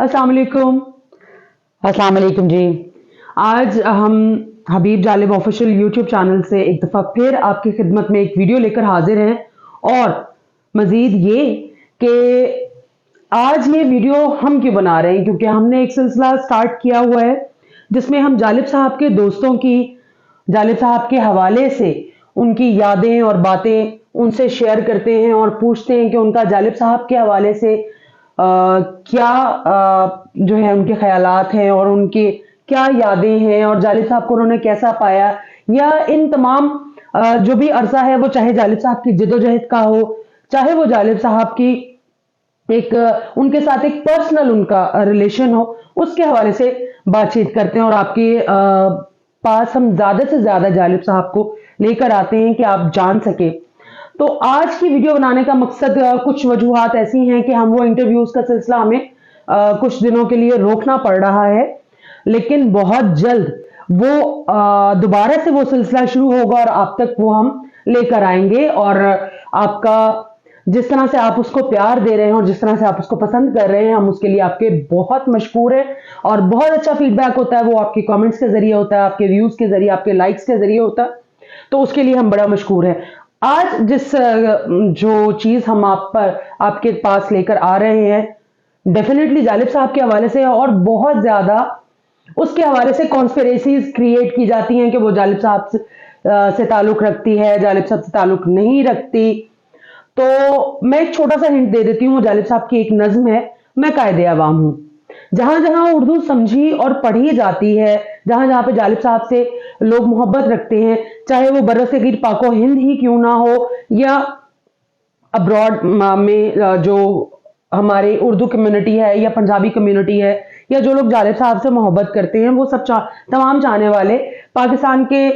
अस्सलाम वालेकुम। अस्सलाम वालेकुम जी। आज हम हबीब जालिब ऑफिशियल यूट्यूब चैनल से एक दफ़ा फिर आपकी खिदमत में एक वीडियो लेकर हाजिर हैं और मज़ीद ये कि आज ये वीडियो हम क्यों बना रहे हैं, क्योंकि हमने एक सिलसिला स्टार्ट किया हुआ है जिसमें हम जालिब साहब के दोस्तों की, जालिब साहब के हवाले से उनकी यादें और बातें उनसे शेयर करते हैं और पूछते हैं कि उनका जालिब साहब के हवाले से क्या जो है उनके ख्यालात हैं और उनके क्या यादें हैं और जालिब साहब को उन्होंने कैसा पाया, या इन तमाम जो भी अरसा है वो चाहे जालिब साहब की जिदोजहद का हो, चाहे वो जालिब साहब की एक उनके साथ एक पर्सनल उनका रिलेशन हो, उसके हवाले से बातचीत करते हैं और आपके पास हम ज्यादा से ज्यादा जालिब साहब को लेकर आते हैं कि आप जान सके। तो आज की वीडियो बनाने का मकसद कुछ वजूहात ऐसी हैं कि हम वो इंटरव्यूज का सिलसिला हमें कुछ दिनों के लिए रोकना पड़ रहा है, लेकिन बहुत जल्द वो दोबारा से वो सिलसिला शुरू होगा और आप तक वो हम लेकर आएंगे। और आपका जिस तरह से आप उसको प्यार दे रहे हैं और जिस तरह से आप उसको पसंद कर रहे हैं, हम उसके लिए आपके बहुत मशकूर हैं। और बहुत अच्छा फीडबैक होता है, वो आपके कमेंट्स के जरिए होता है, आपके व्यूज के जरिए, आपके लाइक्स के जरिए होता है, तो उसके लिए हम बड़ा मशकूर हैं। आज जिस जो चीज हम आपके पास लेकर आ रहे हैं, डेफिनेटली जालिब साहब के हवाले से और बहुत ज्यादा उसके हवाले से कॉन्स्पिरेसीज क्रिएट की जाती हैं कि वो जालिब साहब से ताल्लुक रखती है, जालिब साहब से ताल्लुक नहीं रखती। तो मैं एक छोटा सा हिंट दे देती हूँ। जालिब साहब की एक नज्म है, मैं कायदे अवाम हूँ। जहां जहां उर्दू समझी और पढ़ी जाती है, जहां जहां पे जालिब साहब से लोग मोहब्बत रखते हैं, चाहे वो बरसगीर पाको हिंद ही क्यों ना हो या अब्रॉड में जो हमारे उर्दू कम्युनिटी है या पंजाबी कम्युनिटी है, या जो लोग जालिब साहब से मोहब्बत करते हैं, वो सब तमाम चाहने वाले पाकिस्तान के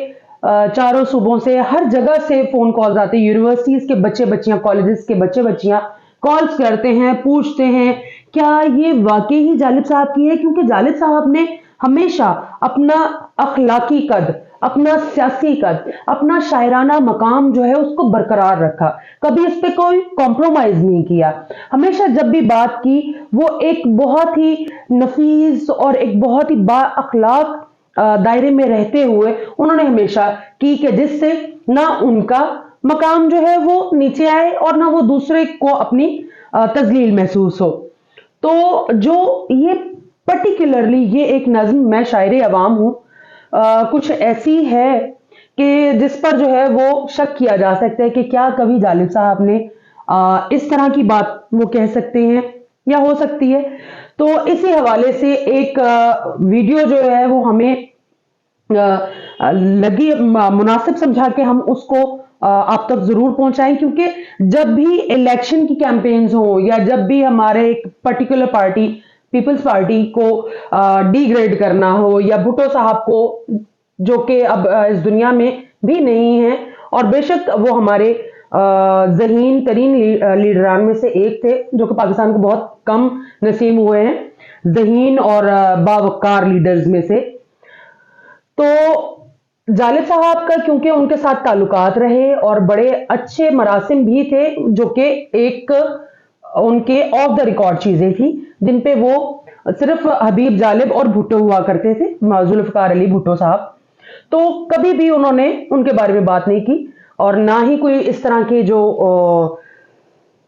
चारों सूबों से, हर जगह से फोन कॉल्स आते हैं। यूनिवर्सिटीज के बच्चे बच्चियां, कॉलेजेस के बच्चे बच्चियां कॉल्स करते हैं, पूछते हैं क्या ये वाकई ही जालिब साहब की है, क्योंकि जालिब साहब ने हमेशा अपना अखलाकी कद, अपना सियासी कद, अपना शायराना मकाम जो है उसको बरकरार रखा, कभी इस पे कोई कॉम्प्रोमाइज नहीं किया। हमेशा जब भी बात की वो एक बहुत ही नफीस और एक बहुत ही बा अखलाक दायरे में रहते हुए उन्होंने हमेशा की कि जिससे ना उनका मकाम जो है वो नीचे आए और ना वो दूसरे को अपनी तजलील महसूस हो। तो जो ये पर्टिकुलरली ये एक नज्म, मैं शायरे अवाम हूं, कुछ ऐसी है कि जिस पर जो है वो शक किया जा सकता है कि क्या कभी जालिब साहब ने इस तरह की बात वो कह सकते हैं या हो सकती है। तो इसी हवाले से एक वीडियो जो है वो हमें लगी मुनासिब समझा के हम उसको आप तक जरूर पहुंचाएं, क्योंकि जब भी इलेक्शन की कैंपेन्स हो या जब भी हमारे एक पर्टिकुलर पार्टी, पीपल्स पार्टी को डिग्रेड करना हो, या भुट्टो साहब को जो कि अब इस दुनिया में भी नहीं है और बेशक वो हमारे ज़हीन तरीन लीडरान में से एक थे जो कि पाकिस्तान को बहुत कम नसीब हुए हैं, ज़हीन और बावकार लीडर्स में से। तो जालिब साहब का क्योंकि उनके साथ ताल्लुकात रहे और बड़े अच्छे मरासिम भी थे जो कि एक उनके ऑफ द रिकॉर्ड चीजें थी जिन पे वो सिर्फ हबीब जालिब और भुट्टो हुआ करते थे, जुल्फकार अली भुट्टो साहब। तो कभी भी उन्होंने उनके बारे में बात नहीं की और ना ही कोई इस तरह के जो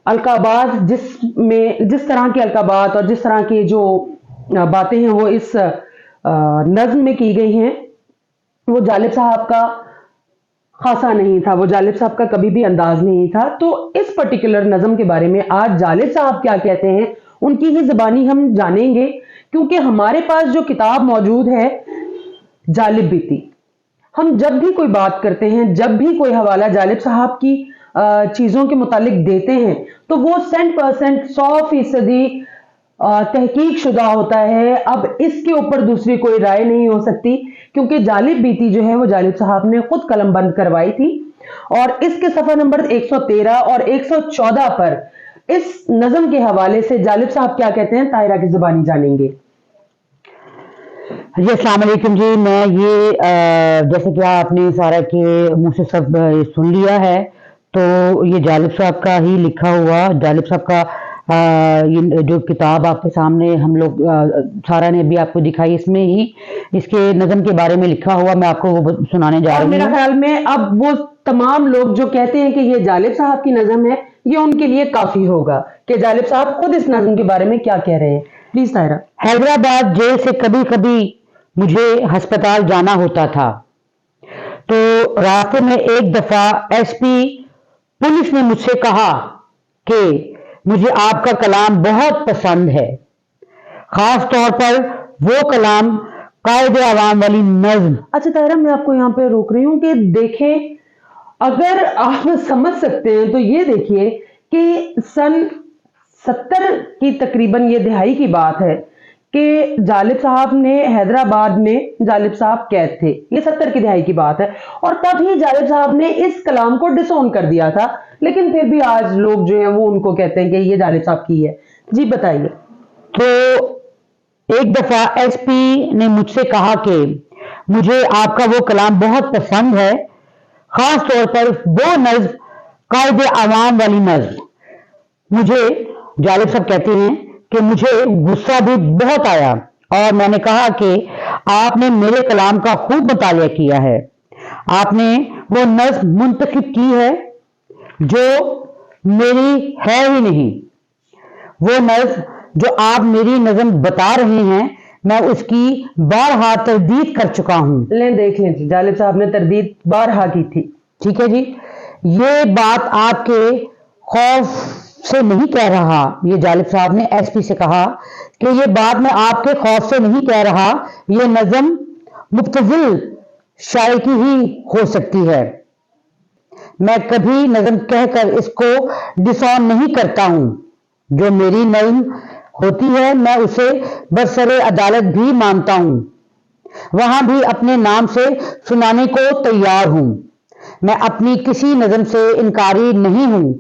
अलकाबात, जिस तरह के अलकाबात और जिस तरह की जो बातें हैं वो इस नज्म में की गई हैं, वो जालिब साहब का खासा नहीं था, वो जालिब साहब का कभी भी अंदाज नहीं था। तो इस पर्टिकुलर नज्म के बारे में आज जालिब साहब क्या कहते हैं उनकी ही जुबानी हम जानेंगे, क्योंकि हमारे पास जो किताब मौजूद है जालिब बीती, हम जब भी कोई बात करते हैं, जब भी कोई हवाला जालिब साहब की चीजों के मुतालिक देते हैं, तो वो 100% 100% तहकीक शुदा होता है। अब इसके ऊपर दूसरी कोई राय नहीं हो सकती, क्योंकि जालिब बीती जो है वो जालिब साहब ने खुद कलम बंद करवाई थी। और इसके सफा नंबर 113 और 114 पर इस नज्म के हवाले से जालिब साहब क्या कहते हैं ताहिरा की जुबानी जानेंगे। जी अस्सलाम वालेकुम जी। मैं ये जैसे कि आपने सारा के मुंह से सब सुन लिया है, तो ये जालिब साहब का ही लिखा हुआ, जालिब साहब का ये जो किताब आपके सामने हम लोग सारा ने अभी आपको दिखाई, इसमें ही इसके नज़म के बारे में लिखा हुआ मैं आपको वो सुनाने जा और रही मेरा हूँ। ख्याल में अब वो तमाम लोग जो कहते हैं कि ये जालिब साहब की नज़म है, ये उनके लिए काफी होगा कि जालिब साहब खुद इस नज़म के बारे में क्या कह रहे हैं। प्लीज ताहिरा। हैदराबाद जेल से कभी कभी मुझे अस्पताल जाना होता था, तो रास्ते में एक दफा एसपी पुलिस ने मुझसे कहा कि मुझे आपका कलाम बहुत पसंद है, खास तौर पर वो कलाम कायदे आवाम वाली नज्म। अच्छा ताहिरा, मैं आपको यहाँ पे रोक रही हूँ कि देखें, अगर आप समझ सकते हैं तो ये देखिए कि सन 70 की तकरीबन ये दिहाई की बात है कि जालिब साहब ने हैदराबाद में, जालिब साहब कैद थे, ये 70 की दिहाई की बात है, और तब ही जालिब साहब ने इस कलाम को डिसऑन कर दिया था, लेकिन फिर भी आज लोग जो हैं वो उनको कहते हैं कि ये जालिब साहब की है। जी बताइए। तो एक दफा एसपी ने मुझसे कहा कि मुझे आपका वो कलाम बहुत पसंद है, खास तौर पर वो नज्म कायदे आवाम वाली नज्म। मुझे, जालिब साहब कहते हैं कि मुझे गुस्सा भी बहुत आया और मैंने कहा कि आपने मेरे कलाम का खूब मुतालिया किया है, आपने वो नज्म मुंतखब की है जो मेरी है ही नहीं। वो नज्म जो आप मेरी नज्म बता रहे हैं मैं उसकी बारहा तरदीद कर चुका हूं। लें देख लें जी, जालिब साहब ने तरदीद बारहा की थी। ठीक है जी, ये बात आपके खौफ से नहीं कह रहा, ये जालिब साहब ने एसपी से कहा कि ये बात मैं आपके खौफ से नहीं कह रहा, ये नज्म मुब्तज़िल शायर की ही हो सकती है। मैं कभी नज्म कहकर इसको डिसऑन नहीं करता हूं। जो मेरी नज्म होती है मैं उसे बरसरे अदालत भी मानता हूं, वहां भी अपने नाम से सुनाने को तैयार हूं। मैं अपनी किसी नज्म से इनकारी नहीं हूं,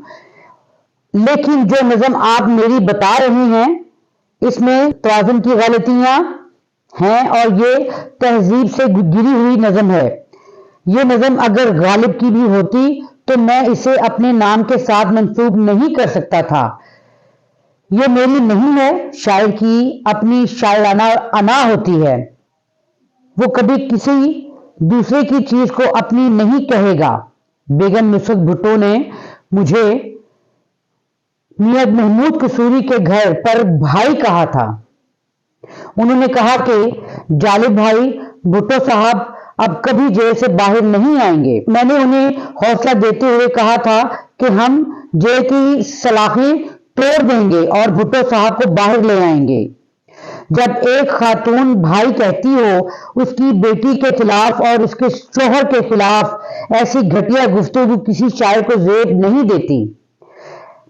लेकिन जो नज्म आप मेरी बता रहे हैं इसमें तवाज़ुन की गलतियां हैं और ये तहजीब से गिरी हुई नज्म है। ये नज्म अगर गालिब की भी होती तो मैं इसे अपने नाम के साथ मंसूब नहीं कर सकता था। ये मेरी नहीं है, शायर की अपनी शायराना अना होती है, वो कभी किसी दूसरे की चीज को अपनी नहीं कहेगा। बेगम नुसरत भुट्टो ने मुझे मियां महमूद कसूरी के घर पर भाई कहा था। उन्होंने कहा कि जालिब भाई भुट्टो साहब अब कभी जेल से बाहर नहीं आएंगे। मैंने उन्हें हौसला देते हुए कहा था कि हम जेल की सलाखें तोड़ देंगे और भुट्टो साहब को बाहर ले आएंगे। जब एक खातून भाई कहती हो उसकी बेटी के खिलाफ और उसके शोहर के खिलाफ ऐसी घटिया गुफ्तगू किसी शायर को ज़ेब नहीं देती।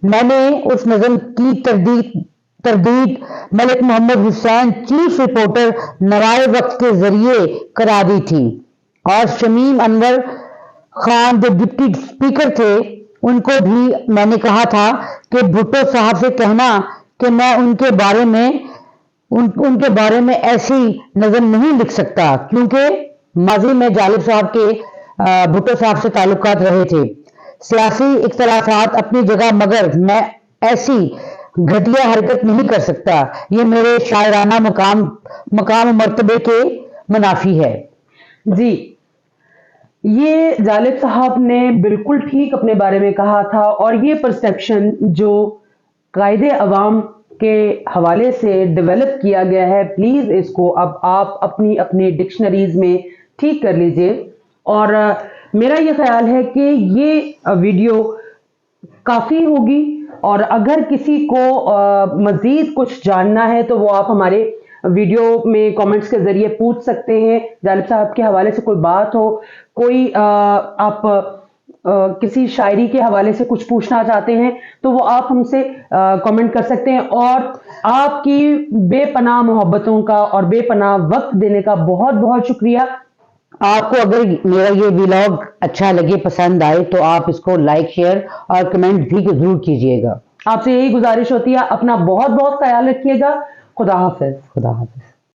मैंने उस नज़म की तरदीद मलिक मोहम्मद हुसैन चीफ रिपोर्टर नवाए वक्त के जरिए करा दी थी और शमीम अनवर खान जो डिप्टी स्पीकर थे उनको भी मैंने कहा था कि भुट्टो साहब से कहना कि मैं उनके बारे में ऐसी नज़म नहीं लिख सकता, क्योंकि माजी में जालिब साहब के भुट्टो साहब से ताल्लुकात रहे थे। सियासी इख्तलाफात अपनी जगह, मगर मैं ऐसी घटिया हरकत नहीं कर सकता। ये मेरे शायराना मकाम मर्तबे के मुनाफी है। जी, ये जालिब साहब ने बिल्कुल ठीक अपने बारे में कहा था, और ये परसेप्शन जो कायदे अवाम के हवाले से डेवलप किया गया है, प्लीज इसको अब आप अपनी अपनी डिक्शनरीज में ठीक कर लीजिए। और मेरा ये ख्याल है कि ये वीडियो काफी होगी, और अगर किसी को मजीद कुछ जानना है तो वो आप हमारे वीडियो में कमेंट्स के जरिए पूछ सकते हैं। जालिब साहब के हवाले से कोई बात हो, कोई आप किसी शायरी के हवाले से कुछ पूछना चाहते हैं तो वो आप हमसे कमेंट कर सकते हैं। और आपकी बेपनाह मोहब्बतों का और बेपनाह वक्त देने का बहुत बहुत शुक्रिया। आपको अगर मेरा ये व्लॉग अच्छा लगे, पसंद आए, तो आप इसको लाइक, शेयर और कमेंट भी जरूर कीजिएगा। आपसे यही गुजारिश होती है, अपना बहुत बहुत ख्याल रखिएगा। खुदा हाफिज। खुदा हाफिज।